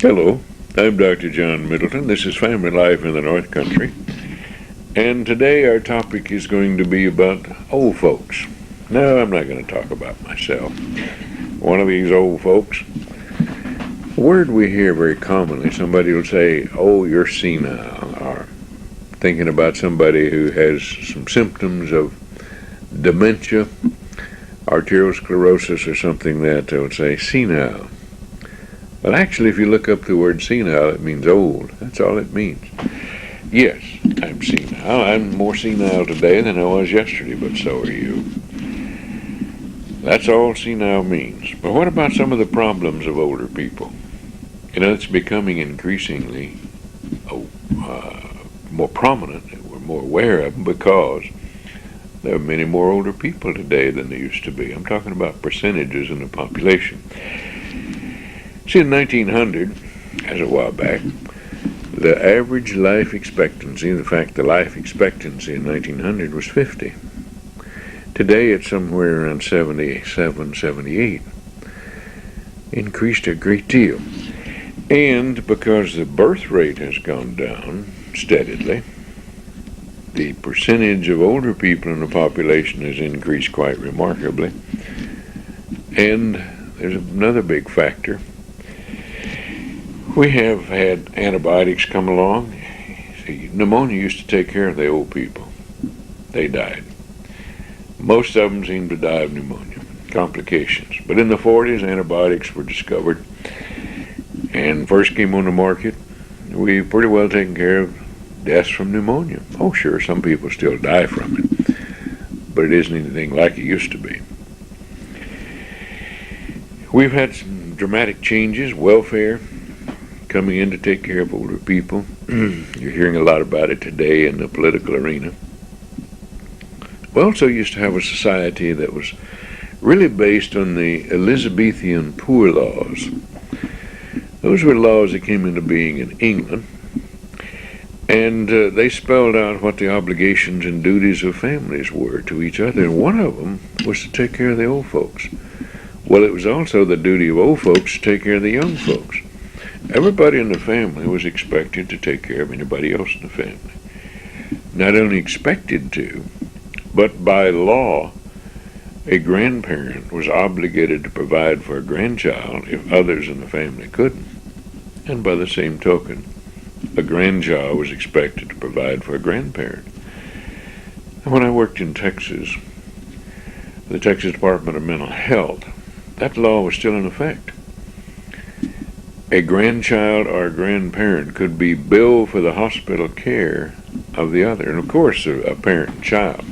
Hello, I'm Dr. John Middleton. This is Family Life in the North Country. And today our topic is going to be about old folks. No, I'm not going to talk about myself. One of these old folks. A word we hear very commonly, somebody will say, "Oh, you're senile," or thinking about somebody who has some symptoms of dementia, arteriosclerosis, or something that they would say, senile. But actually, if you look up the word senile, it means old. That's all it means. Yes, I'm senile. I'm more senile today than I was yesterday, but so are you. That's all senile means. But what about some of the problems of older people? You know, it's becoming increasingly more prominent, and we're more aware of them because there are many more older people today than there used to be. I'm talking about percentages in the population. See, in 1900, as a while back, the average life expectancy, in fact, the life expectancy in 1900 was 50. Today, it's somewhere around 77, 78. Increased a great deal. And because the birth rate has gone down steadily, the percentage of older people in the population has increased quite remarkably. And there's another big factor. We have had antibiotics come along. See, pneumonia used to take care of the old people. They died. Most of them seemed to die of pneumonia, complications. But in the 40s, antibiotics were discovered and first came on the market. We've pretty well taken care of deaths from pneumonia. Oh, sure, some people still die from it, but it isn't anything like it used to be. We've had some dramatic changes, welfare coming in to take care of older people. You're hearing a lot about it today in the political arena. We also used to have a society that was really based on the Elizabethan poor laws. Those were laws that came into being in England, and they spelled out what the obligations and duties of families were to each other, and one of them was to take care of the old folks. Well, it was also the duty of old folks to take care of the young folks. Everybody in the family was expected to take care of anybody else in the family. Not only expected to, but by law, a grandparent was obligated to provide for a grandchild if others in the family couldn't. And by the same token, a grandchild was expected to provide for a grandparent. And when I worked in Texas, the Texas Department of Mental Health, that law was still in effect. A grandchild or a grandparent could be billed for the hospital care of the other. And of course, a parent and child.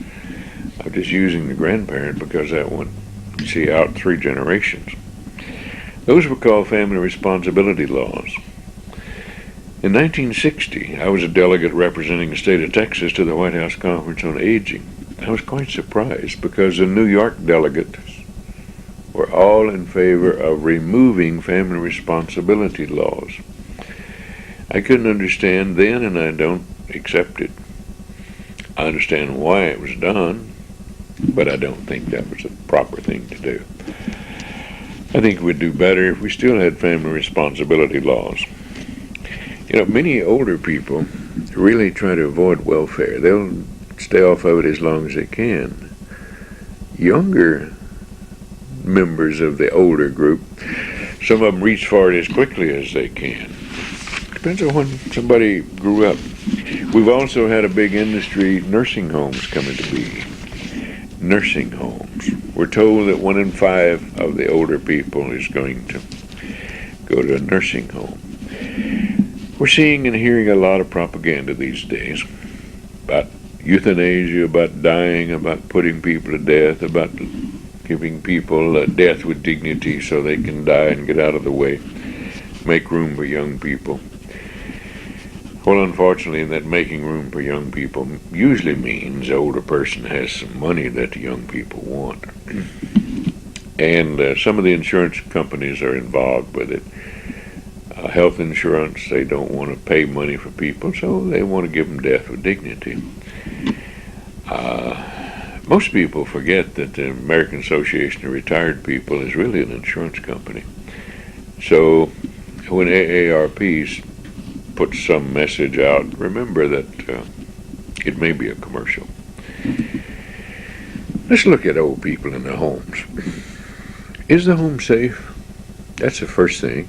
I'm just using the grandparent because that one, you see, out 3 generations. Those were called family responsibility laws. In 1960, I was a delegate representing the state of Texas to the White House Conference on Aging. I was quite surprised because the New York delegates were all in favor of removing family responsibility laws. I couldn't understand then, and I don't accept it. I understand why it was done, but I don't think that was the proper thing to do. I think we'd do better if we still had family responsibility laws. You know, many older people really try to avoid welfare. They'll stay off of it as long as they can. Younger members of the older group, some of them reach for it as quickly as they can. Depends on when somebody grew up. We've also had a big industry, nursing homes coming to be. Nursing homes. We're told that 1 in 5 of the older people is going to go to a nursing home. We're seeing and hearing a lot of propaganda these days about euthanasia, about dying, about putting people to death, about giving people death with dignity so they can die and get out of the way, make room for young people. Well, unfortunately, that making room for young people usually means the older person has some money that the young people want. And some of the insurance companies are involved with it. Health insurance, they don't want to pay money for people, so they want to give them death with dignity. Most people forget that the American Association of Retired People is really an insurance company. So when AARP puts some message out, remember that it may be a commercial. Let's look at old people in their homes. Is the home safe? That's the first thing.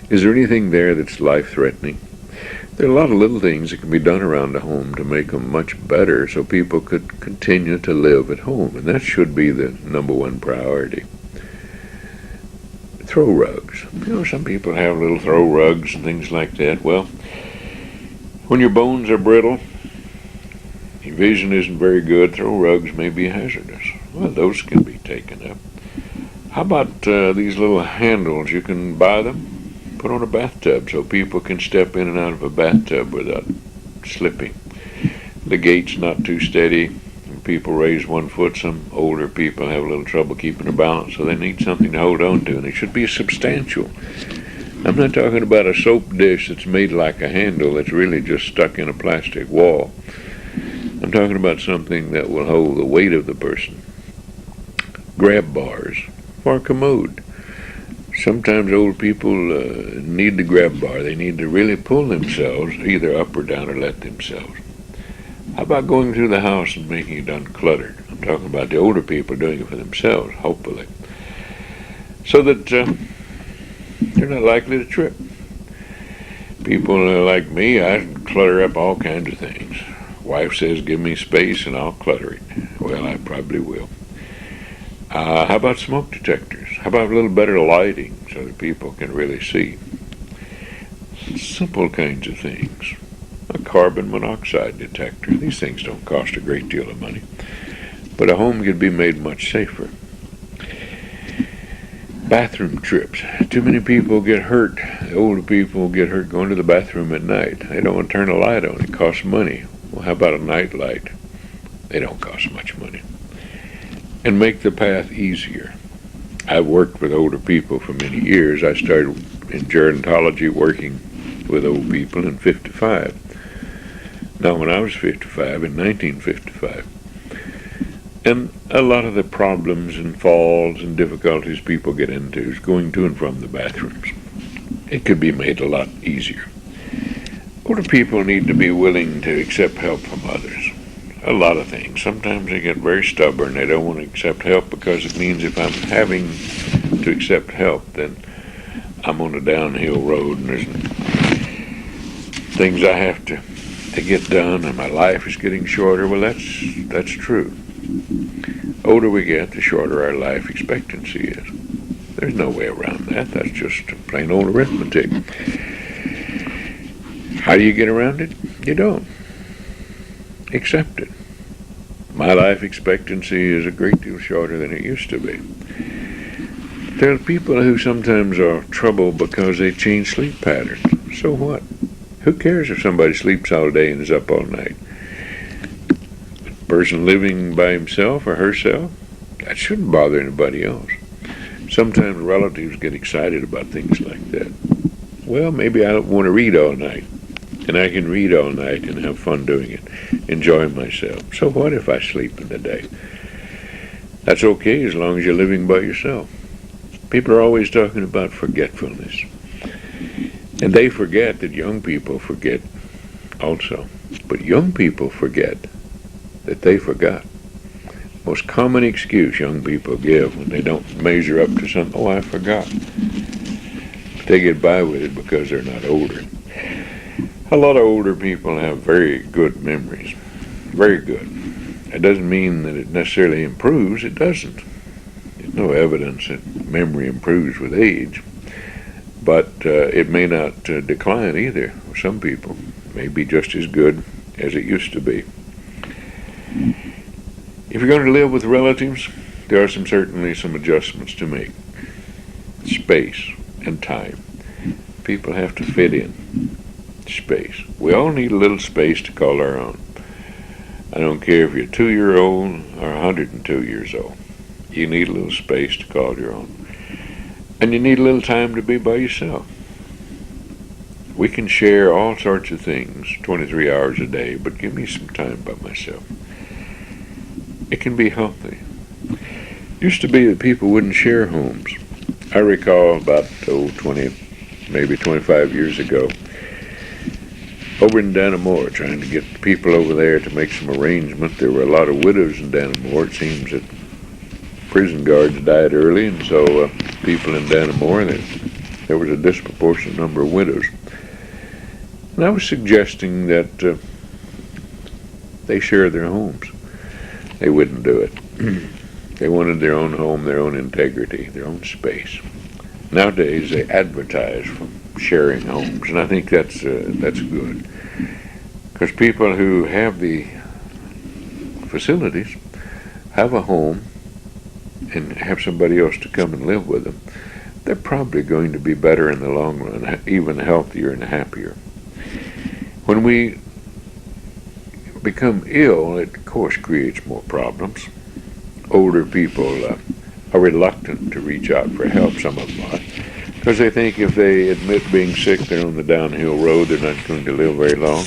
Is there anything there that's life-threatening? There are a lot of little things that can be done around the home to make them much better so people could continue to live at home, and that should be the number one priority. Throw rugs. Some people have little throw rugs and things like that. Well, when your bones are brittle, your vision isn't very good, throw rugs may be hazardous. Well, those can be taken up. How about these little handles? You can buy them, put on a bathtub so people can step in and out of a bathtub without slipping. The gate's not too steady. When people raise 1 foot, some older people have a little trouble keeping their balance, so they need something to hold on to, and it should be substantial. I'm not talking about a soap dish that's made like a handle that's really just stuck in a plastic wall. I'm talking about something that will hold the weight of the person. Grab bars for a commode. Sometimes old people need the grab bar. They need to really pull themselves either up or down or let themselves. How about going through the house and making it uncluttered? I'm talking about the older people doing it for themselves, hopefully. So that they're not likely to trip. People like me, I clutter up all kinds of things. Wife says, give me space and I'll clutter it. Well, I probably will. How about smoke detectors? How about a little better lighting so that people can really see? Simple kinds of things. A carbon monoxide detector. These things don't cost a great deal of money, but a home could be made much safer. Bathroom trips. Too many people get hurt. The older people get hurt going to the bathroom at night. They don't want to turn a light on. It costs money. Well, how about a night light? They don't cost much money. And make the path easier. I've worked with older people for many years. I started in gerontology working with old people in 55. Now, when I was 55, in 1955, and a lot of the problems and falls and difficulties people get into is going to and from the bathrooms. It could be made a lot easier. Older people need to be willing to accept help from others. A lot of things. Sometimes they get very stubborn. They don't want to accept help because it means if I'm having to accept help, then I'm on a downhill road and there's things I have to get done and my life is getting shorter. Well, that's true. Older we get, the shorter our life expectancy is. There's no way around that. That's just plain old arithmetic. How do you get around it? You don't. Accept it. My life expectancy is a great deal shorter than it used to be. There are people who sometimes are trouble because they change sleep patterns. So what? Who cares if somebody sleeps all day and is up all night? A person living by himself or herself, that shouldn't bother anybody else. Sometimes relatives get excited about things like that. Well, maybe I don't want to read all night. And I can read all night and have fun doing it, enjoying myself. So what if I sleep in the day? That's okay as long as you're living by yourself. People are always talking about forgetfulness. And they forget that young people forget also. But young people forget that they forgot. Most common excuse young people give when they don't measure up to something, oh, I forgot. But they get by with it because they're not older. A lot of older people have very good memories. Very good. That doesn't mean that it necessarily improves. It doesn't. There's no evidence that memory improves with age. But it may not decline either. Some people may be just as good as it used to be. If you're going to live with relatives, there are certainly some adjustments to make. Space and time. People have to fit in. Space. We all need a little space to call our own. I don't care if you're 2-year-old or 102 years old. You need a little space to call your own. And you need a little time to be by yourself. We can share all sorts of things 23 hours a day, but give me some time by myself. It can be healthy. Used to be that people wouldn't share homes. I recall about 20 maybe 25 years ago, over in Dannemore, trying to get people over there to make some arrangement. There were a lot of widows in Dannemore. It seems that prison guards died early, and so people in Dannemore, there was a disproportionate number of widows. And I was suggesting that they share their homes. They wouldn't do it. They wanted their own home, their own integrity, their own space. Nowadays, they advertise for sharing homes, and I think that's good. Because people who have the facilities have a home and have somebody else to come and live with them, they're probably going to be better in the long run, even healthier and happier. When we become ill, it of course creates more problems. Older people are reluctant to reach out for help, some of them are, because they think if they admit being sick, they're on the downhill road, they're not going to live very long.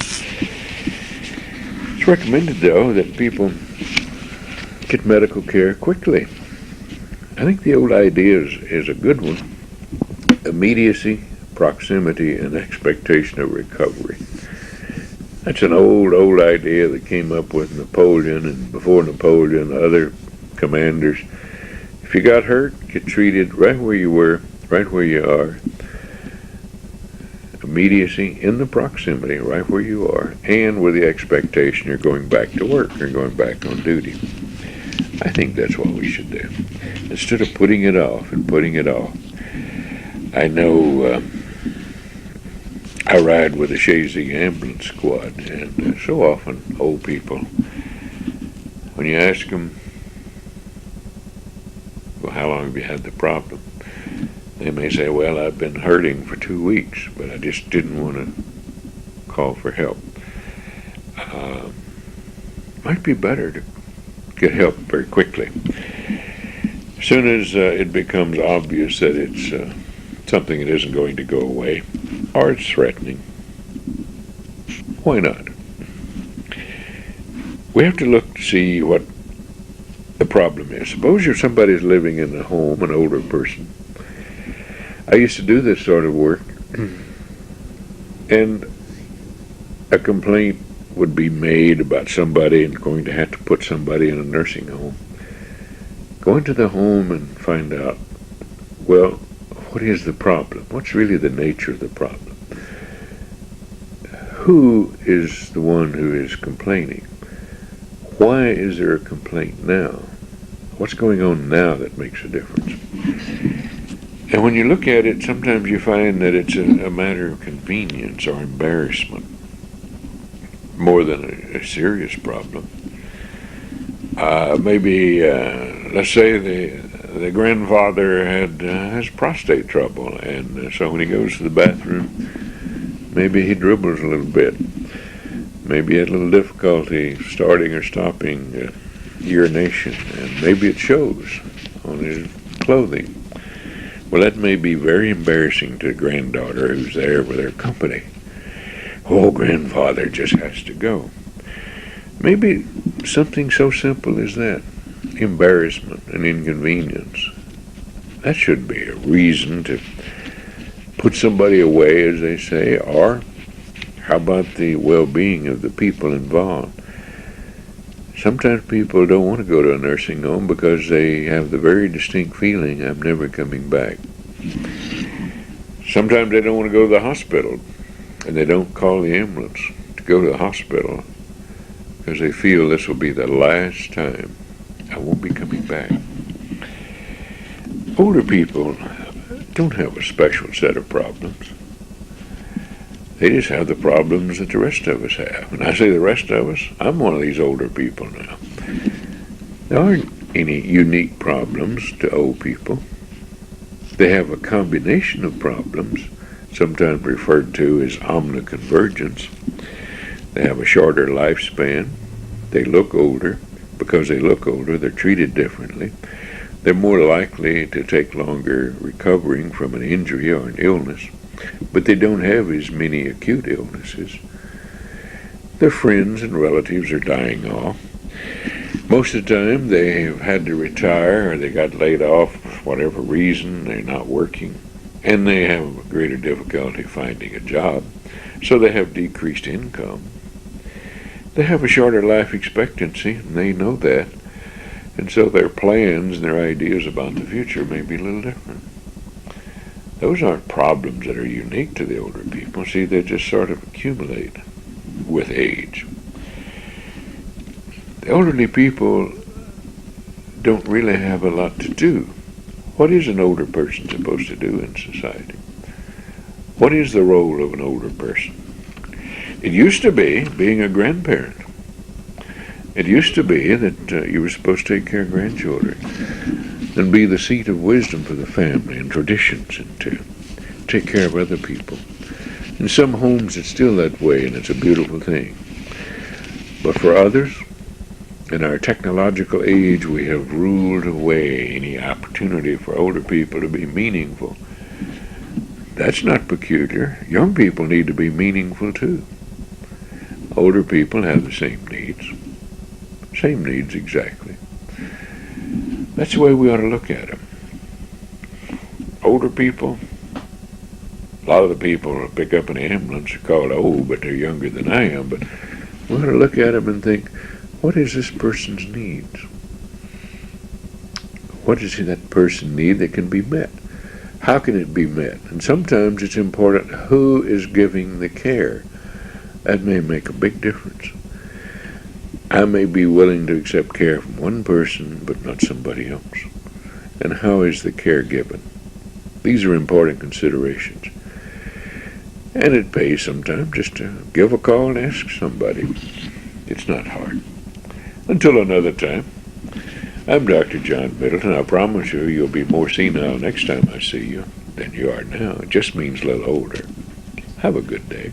It's recommended, though, that people get medical care quickly. I think the old idea is a good one. Immediacy, proximity, and expectation of recovery. That's an old idea that came up with Napoleon, and before Napoleon, other commanders. If you got hurt, get treated right where you were, right where you are. Immediacy in the proximity, right where you are, and with the expectation you're going back to work, you're going back on duty. I think that's what we should do. Instead of putting it off and putting it off. I know I ride with a Shazy ambulance squad, and so often old people, when you ask them, well, how long have you had the problem? They may say, well, I've been hurting for 2 weeks, but I just didn't want to call for help. Might be better to get help very quickly. As soon as it becomes obvious that it's something that isn't going to go away, or it's threatening, why not? We have to look to see what the problem is. Suppose you're somebody's living in a home, an older person. I used to do this sort of work, and a complaint would be made about somebody and going to have to put somebody in a nursing home. Go into the home and find out, well, what is the problem? What's really the nature of the problem? Who is the one who is complaining? Why is there a complaint now? What's going on now that makes a difference? And when you look at it, sometimes you find that it's a matter of convenience or embarrassment more than a serious problem. Maybe, let's say the grandfather has prostate trouble, and so when he goes to the bathroom, maybe he dribbles a little bit. Maybe he had a little difficulty starting or stopping urination, and maybe it shows on his clothing. Well, that may be very embarrassing to the granddaughter who's there with her company. Oh, grandfather just has to go. Maybe something so simple as that, embarrassment and inconvenience. That should be a reason to put somebody away, as they say, or how about the well-being of the people involved? Sometimes people don't want to go to a nursing home because they have the very distinct feeling, I'm never coming back. Sometimes they don't want to go to the hospital, and they don't call the ambulance to go to the hospital because they feel this will be the last time. I won't be coming back. Older people don't have a special set of problems. They just have the problems that the rest of us have. And I say the rest of us, I'm one of these older people now. There aren't any unique problems to old people. They have a combination of problems, sometimes referred to as omniconvergence. They have a shorter lifespan. They look older. Because they look older, they're treated differently. They're more likely to take longer recovering from an injury or an illness, but they don't have as many acute illnesses. Their friends and relatives are dying off. Most of the time they have had to retire or they got laid off for whatever reason, they're not working, and they have greater difficulty finding a job, so they have decreased income. They have a shorter life expectancy, and they know that, and so their plans and their ideas about the future may be a little different. Those aren't problems that are unique to the older people. See, they just sort of accumulate with age. The elderly people don't really have a lot to do. What is an older person supposed to do in society? What is the role of an older person? It used to be being a grandparent. It used to be that you were supposed to take care of grandchildren and be the seat of wisdom for the family and traditions, and to take care of other people. In some homes it's still that way, and it's a beautiful thing. But for others, in our technological age, we have ruled away any opportunity for older people to be meaningful. That's not peculiar. Young people need to be meaningful too. Older people have the same needs. Same needs exactly. That's the way we ought to look at them. Older people, a lot of the people who pick up an ambulance are called old, but they're younger than I am. But we ought to look at them and think, what is this person's needs? What does that person need that can be met? How can it be met? And sometimes it's important who is giving the care. That may make a big difference. I may be willing to accept care from one person, but not somebody else. And how is the care given? These are important considerations. And it pays sometimes just to give a call and ask somebody. It's not hard. Until another time, I'm Dr. John Middleton. I promise you, you'll be more senile next time I see you than you are now. It just means a little older. Have a good day.